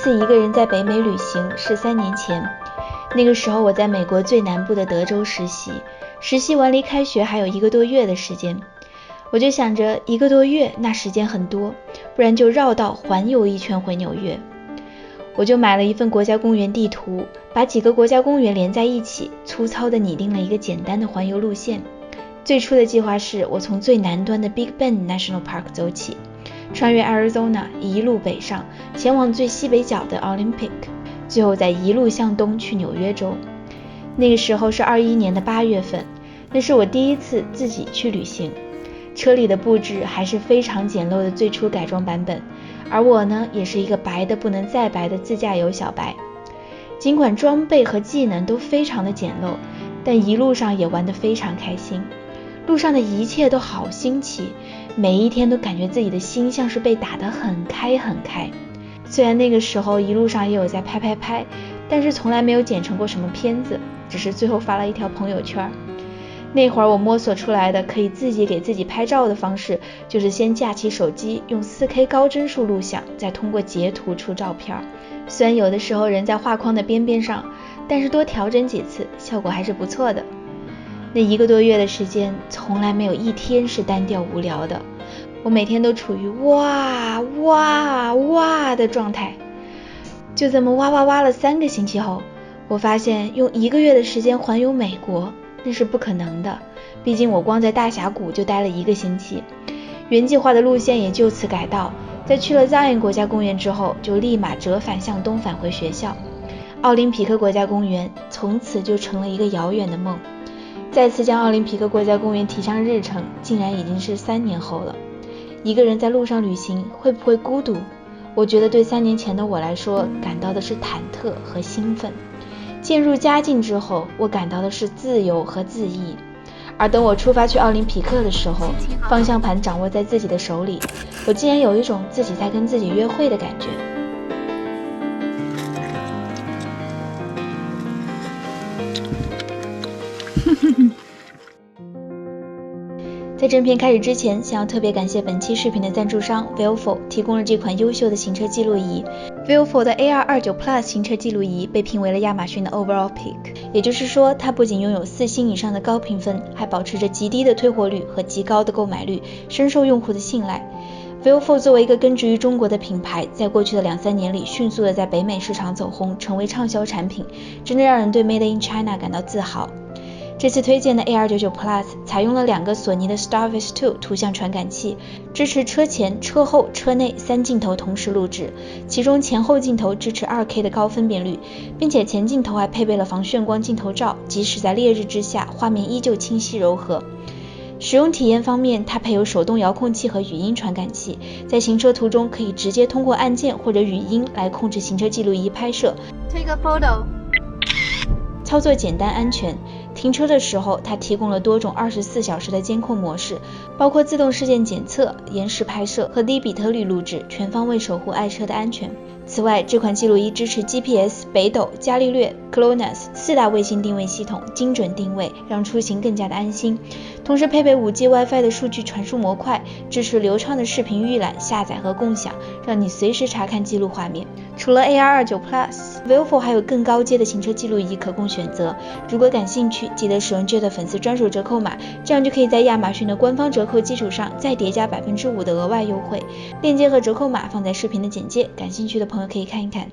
次一个人在北美旅行是3年前，那个时候我在美国最南部的德州实习，实习完离开学还有1个多月的时间，我就想着1个多月那时间很多，不然就绕道环游一圈回纽约。我就买了一份国家公园地图，把几个国家公园连在一起，粗糙地拟定了一个简单的环游路线。最初的计划是我从最南端的 Big Bend National Park 走起，穿越 Arizona 一路北上，前往最西北角的 Olympic， 最后再一路向东去纽约州。那个时候是21年的8月份，那是我第一次自己去旅行。车里的布置还是非常简陋的最初改装版本，而我呢，也是一个白的不能再白的自驾游小白。尽管装备和技能都非常的简陋，但一路上也玩得非常开心。路上的一切都好新奇，每一天都感觉自己的心像是被打得很开很开。虽然那个时候一路上也有在拍，但是从来没有剪成过什么片子，只是最后发了一条朋友圈。那会儿我摸索出来的可以自己给自己拍照的方式，就是先架起手机用 4K 高帧数录像，再通过截图出照片。虽然有的时候人在画框的边边上，但是多调整几次效果还是不错的。那1个多月的时间，从来没有一天是单调无聊的，我每天都处于哇哇哇的状态。就这么哇了3个星期后，我发现用1个月的时间环游美国那是不可能的，毕竟我光在大峡谷就待了1个星期。原计划的路线也就此改道，在去了 Zion 国家公园之后，就立马折返向东返回学校。奥林匹克国家公园从此就成了一个遥远的梦。再次将奥林匹克国家公园提上日程，竟然已经是3年后了。一个人在路上旅行会不会孤独？我觉得对3年前的我来说，感到的是忐忑和兴奋。渐入佳境之后，我感到的是自由和恣意。而等我出发去奥林匹克的时候，方向盘掌握在自己的手里，我竟然有一种自己在跟自己约会的感觉。在正片开始之前，想要特别感谢本期视频的赞助商 Villeful 提供了这款优秀的行车记录仪。Villeful 的 AR29 Plus 行车记录仪被评为了亚马逊的 Overall Pick， 也就是说它不仅拥有4星以上的高评分，还保持着极低的退货率和极高的购买率，深受用户的信赖。Villeful 作为一个根植于中国的品牌，在过去的2-3年里迅速的在北美市场走红，成为畅销产品，真的让人对 Made in China 感到自豪。这次推荐的 AR99 Plus 采用了2个索尼的 Starvis 2图像传感器，支持车前、车后、车内3镜头同时录制，其中前后镜头支持 2K 的高分辨率，并且前镜头还配备了防眩光镜头罩，即使在烈日之下，画面依旧清晰柔和。使用体验方面，它配有手动遥控器和语音传感器，在行车途中可以直接通过按键或者语音来控制行车记录仪拍摄。Take a photo。操作简单安全。停车的时候，它提供了多种24小时的监控模式，包括自动事件检测、延时拍摄和低比特率录制，全方位守护爱车的安全。此外，这款记录仪支持 GPS、北斗、伽利略、GLONASS 4大卫星定位系统，精准定位，让出行更加的安心。同时配备 5G WiFi 的数据传输模块，支持流畅的视频预览、下载和共享，让你随时查看记录画面。除了 AR29 Plus，Villeful 还有更高阶的行车记录仪可供选择。如果感兴趣，记得使用 Jet 粉丝专属折扣码，这样就可以在亚马逊的官方折扣基础上再叠加 5% 的额外优惠。链接和折扣码放在视频的简介，感兴趣的朋友可以看一看。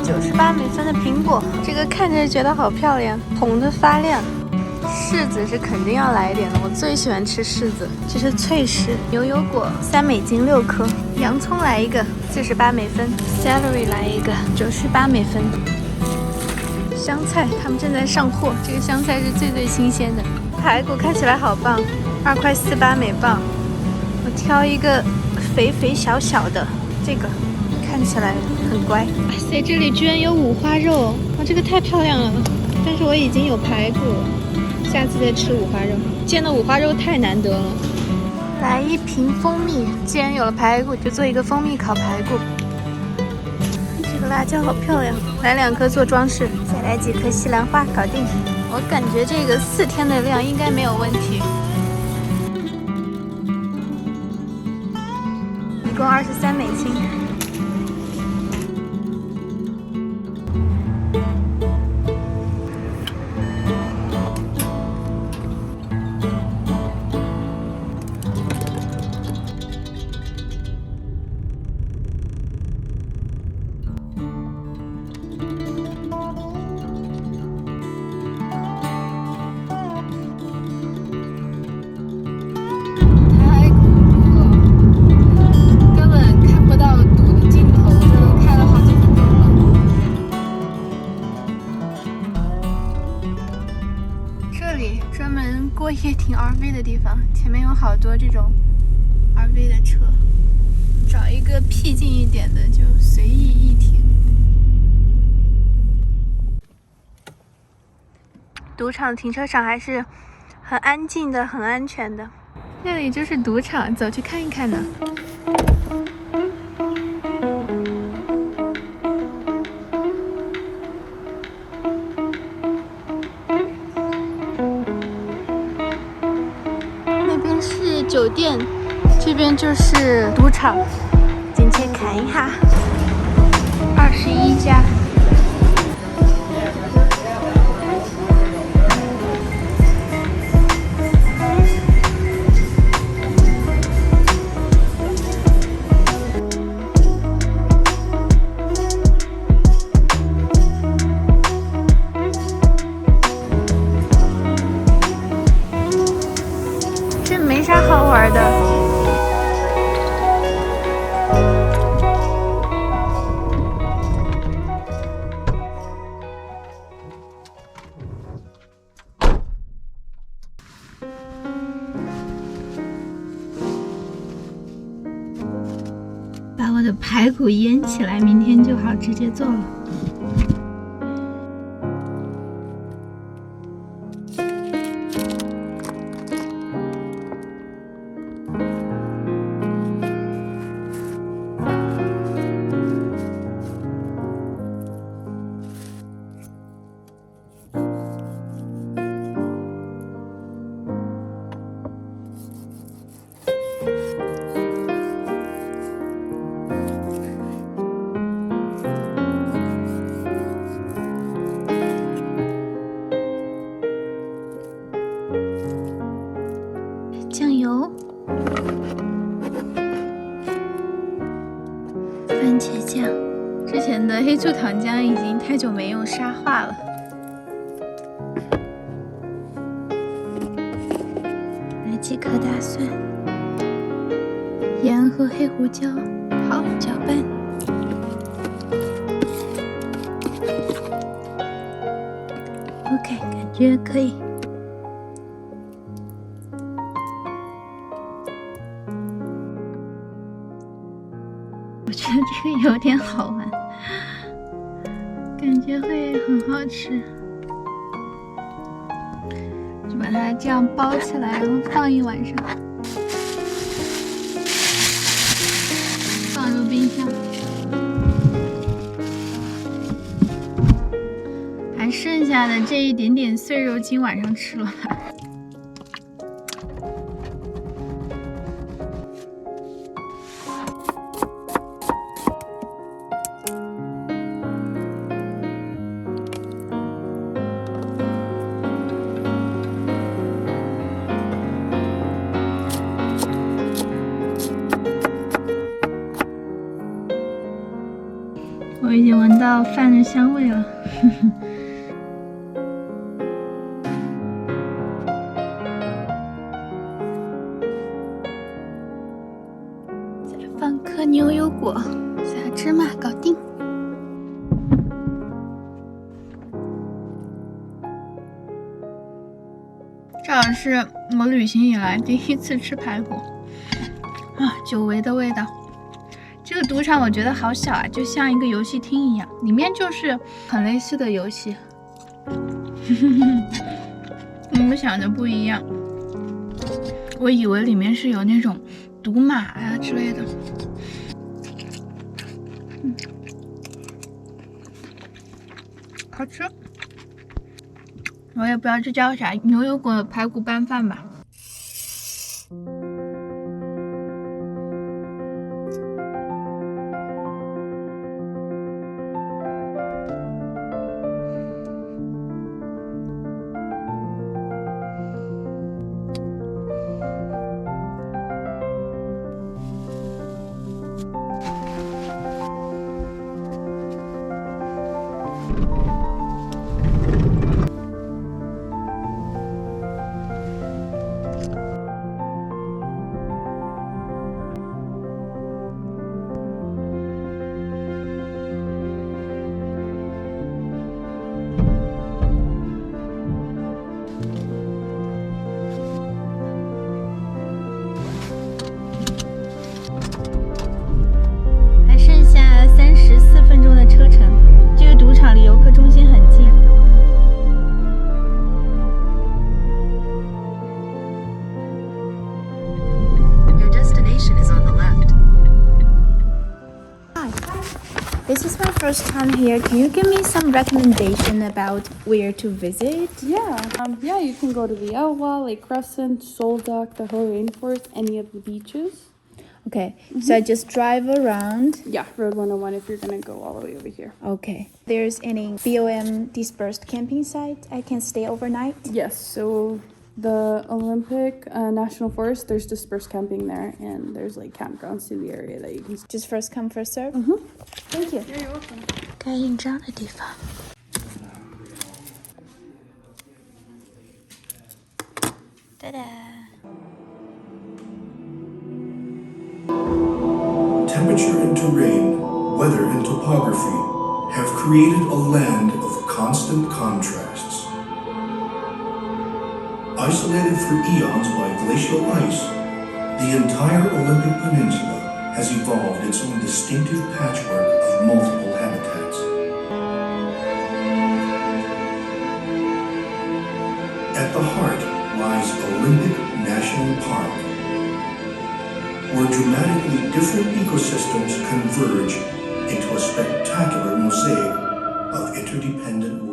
98美分的苹果，这个看着觉得好漂亮，红的发亮。柿子是肯定要来一点的，我最喜欢吃柿子。这是脆柿，牛油果3美金6颗，洋葱来一个48美分 ，celery 来一个98美分。香菜他们正在上货，这个香菜是最新鲜的。排骨看起来好棒，2块48每磅。我挑一个肥小的，这个看起来很乖。哇塞，这里居然有五花肉，哇，这个太漂亮了。但是我已经有排骨了，下次再吃五花肉。见到五花肉太难得了。来一瓶蜂蜜，既然有了排骨，就做一个蜂蜜烤排骨。这个辣椒好漂亮，来2颗做装饰，再来几颗西兰花，搞定。我感觉这个4天的量应该没有问题。一共23美金。过夜停 RV 的地方，前面有好多这种 RV 的车，找一个僻静一点的就随意一停。赌场停车场还是很安静的，很安全的。这里就是赌场，走去看一看呢。酒店这边就是赌场，进去看一下，21家。没啥好玩的。把我的排骨腌起来，明天就好直接做了。酱油、番茄酱，之前的黑醋糖浆已经太久没用，沙化了。来几颗大蒜，盐和黑胡椒，好，搅拌。OK， 感觉可以。我觉得这个有点好玩，感觉会很好吃。就把它这样包起来，然后放一晚上，放入冰箱。还剩下的这一点点碎肉，今晚上吃了吧。我已经闻到饭的香味了。再放颗牛油果，撒芝麻，搞定。这好是我旅行以来第一次吃排骨啊，久违的味道。这个赌场我觉得好小啊，就像一个游戏厅一样，里面就是很类似的游戏。跟我想的不一样，我以为里面是有那种赌马啊之类的。好吃。我也不知道这叫啥，牛油果排骨拌饭吧。first time here. Can you give me some recommendation about where to visit? Yeah, you can go to the Elwha, Lake Crescent, Solduck, the Hoh Rainforest, any of the beaches. Okay, so I just drive around. Yeah, Road 101 if you're gonna go all the way over here. Okay. There's any BOM dispersed camping site I can stay overnight? Yes, so the Olympic National Forest, there's dispersed camping there, and there's like campgrounds to the area that you can. Just first come, first serve? Thank you. You're welcome. 该印章的地方。哒哒。Temperature and terrain, weather and topography have created a land of constant contrasts. Isolated for eons by glacial ice, the entire Olympic Peninsula has evolved its own distinctive patchwork of multiple habitats. At the heart lies Olympic National Park, where dramatically different ecosystems converge into a spectacular mosaic of interdependent worlds.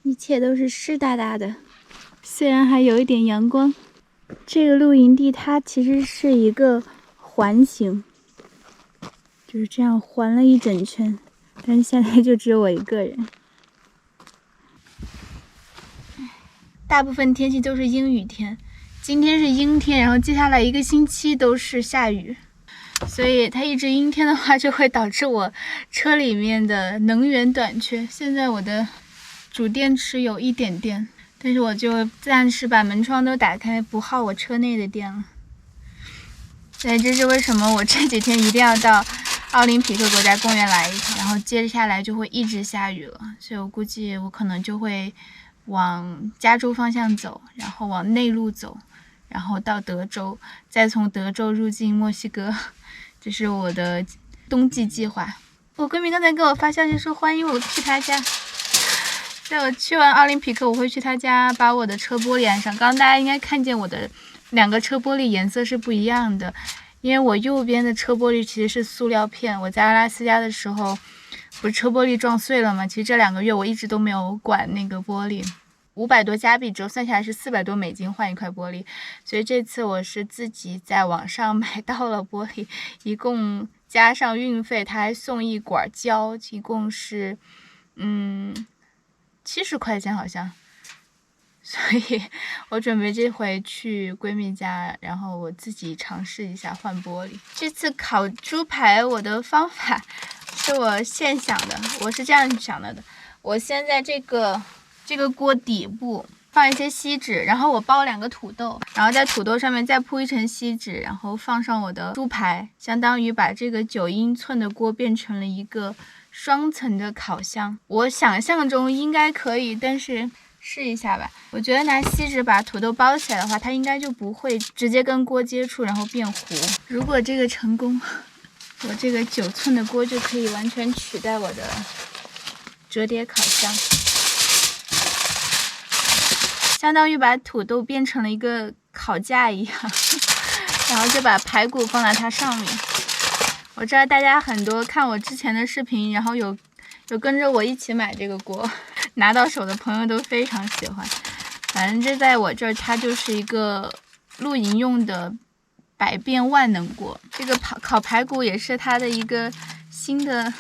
一切都是湿哒哒的，虽然还有一点阳光。这个露营地它其实是一个环形，就是这样环了一整圈，但是现在就只有我一个人。大部分天气都是阴雨天，今天是阴天，然后接下来1个星期都是下雨，所以它一直阴天的话，就会导致我车里面的能源短缺。现在我的主电池有1点电，但是我就暂时把门窗都打开，不耗我车内的电了。所以这是为什么我这几天一定要到奥林匹克国家公园来一趟，然后接下来就会一直下雨了，所以我估计我可能就会往加州方向走，然后往内陆走，然后到德州，再从德州入境墨西哥，这是我的冬季计划。我闺蜜刚才给我发消息说欢迎我去她家，在我去完奥林匹克，我会去她家把我的车玻璃安上。刚刚大家应该看见我的2个车玻璃颜色是不一样的，因为我右边的车玻璃其实是塑料片，我在阿拉斯加的时候不是车玻璃撞碎了吗？其实这2个月我一直都没有管那个玻璃，500多加币，折算下来是400多美金换一块玻璃，所以这次我是自己在网上买到了玻璃，一共加上运费，他还送一管胶，一共是70块钱好像。所以我准备这回去闺蜜家，然后我自己尝试一下换玻璃。这次烤猪排我的方法是我现想的，我是这样想的：我先在这个锅底部放一些锡纸，然后我包2个土豆，然后在土豆上面再铺一层锡纸，然后放上我的猪排，相当于把这个9英寸的锅变成了一个双层的烤箱。我想象中应该可以，但是试一下吧。我觉得拿锡纸把土豆包起来的话，它应该就不会直接跟锅接触，然后变糊。如果这个成功，我这个9寸的锅就可以完全取代我的折叠烤箱，相当于把土豆变成了一个烤架一样，然后就把排骨放在它上面。我知道大家很多看我之前的视频，然后有跟着我一起买这个锅，拿到手的朋友都非常喜欢。反正这在我这儿，它就是一个露营用的百变万能锅。这个烤排骨也是它的一个新的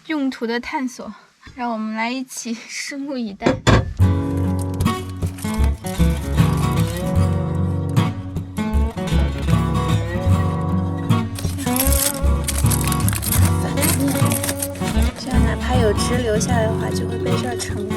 用途的探索，让我们来一起拭目以待。哪怕有汁流下来的话，就会被这儿盛热。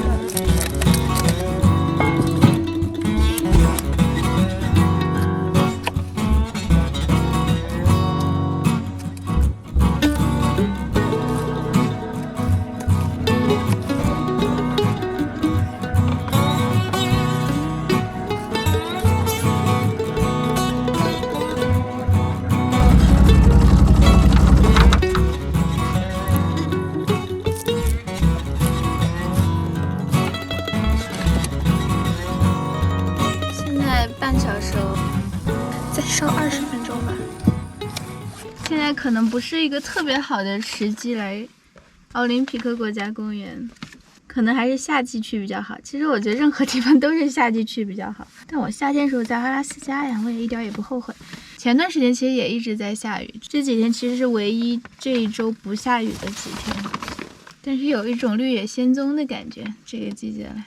烧20分钟吧。现在可能不是一个特别好的时机来奥林匹克国家公园，可能还是夏季去比较好。其实我觉得任何地方都是夏季去比较好，但我夏天时候在阿拉斯加呀，我也一点也不后悔。前段时间其实也一直在下雨，这几天其实是唯一这一周不下雨的几天，但是有一种绿野仙踪的感觉。这个季节来，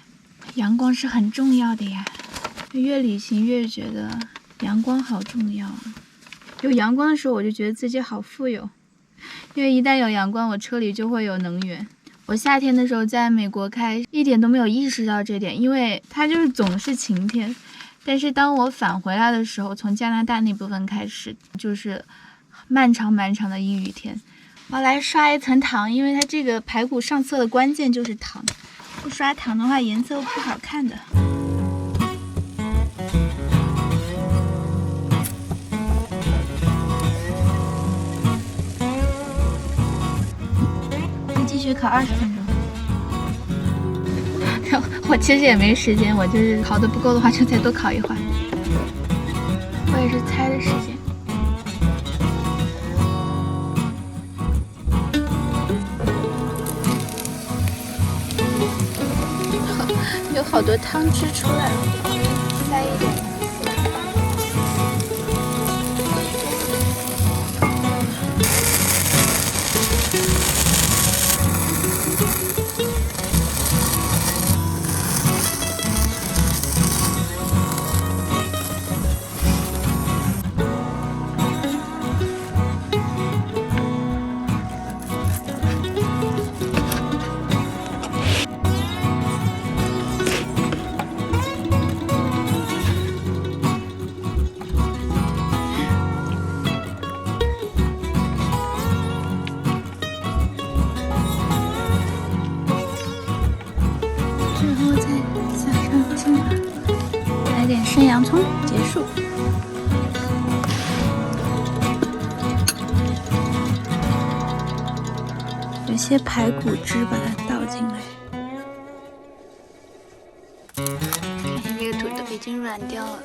阳光是很重要的呀，越旅行越觉得阳光好重要啊！有阳光的时候，我就觉得自己好富有，因为一旦有阳光，我车里就会有能源。我夏天的时候在美国开，一点都没有意识到这点，因为它就是总是晴天。但是当我返回来的时候，从加拿大那部分开始，就是漫长漫长的阴雨天。我来刷一层糖，因为它这个排骨上色的关键就是糖，不刷糖的话颜色不好看的。继续烤20分钟。我其实也没时间，我就是烤的不够的话，就再多烤一会儿。我也是猜的时间。有好多汤汁出来了，塞一点。生洋葱结束。有些排骨汁把它倒进来。看这个土豆已经软掉了。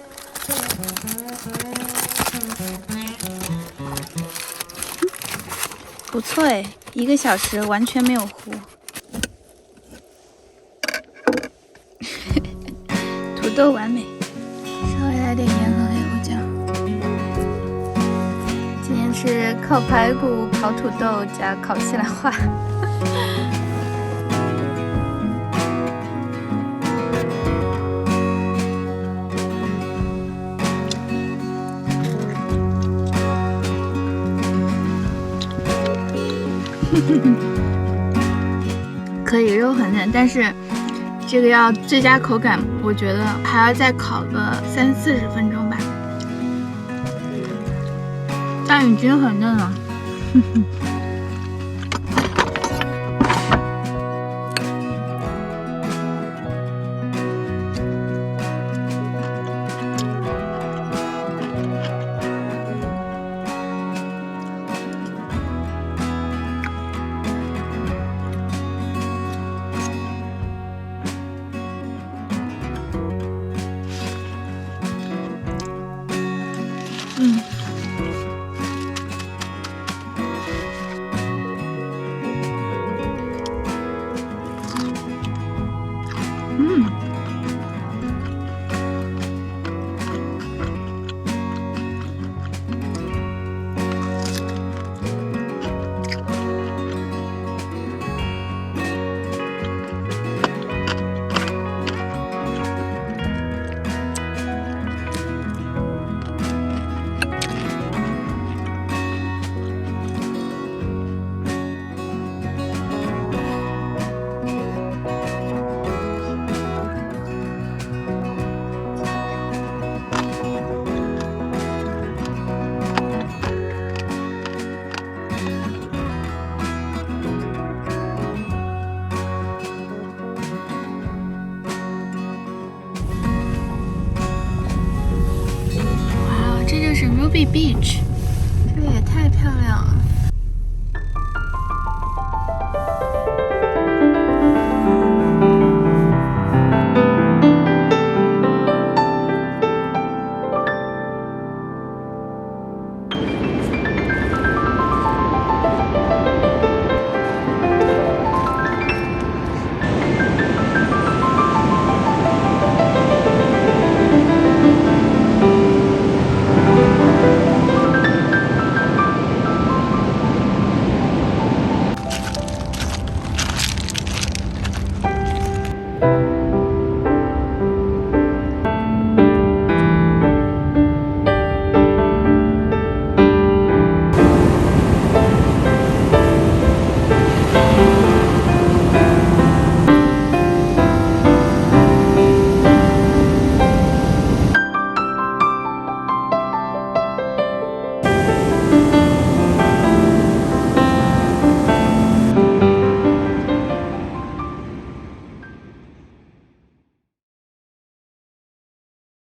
不错哎，1个小时完全没有糊。土豆完美。稍微来点盐和黑胡椒。今天是烤排骨、烤土豆加烤西兰花。可以，肉很嫩，但是这个要最佳口感，我觉得还要再烤个30-40分钟吧。但已经很嫩了。哇，这就是 Ruby Beach。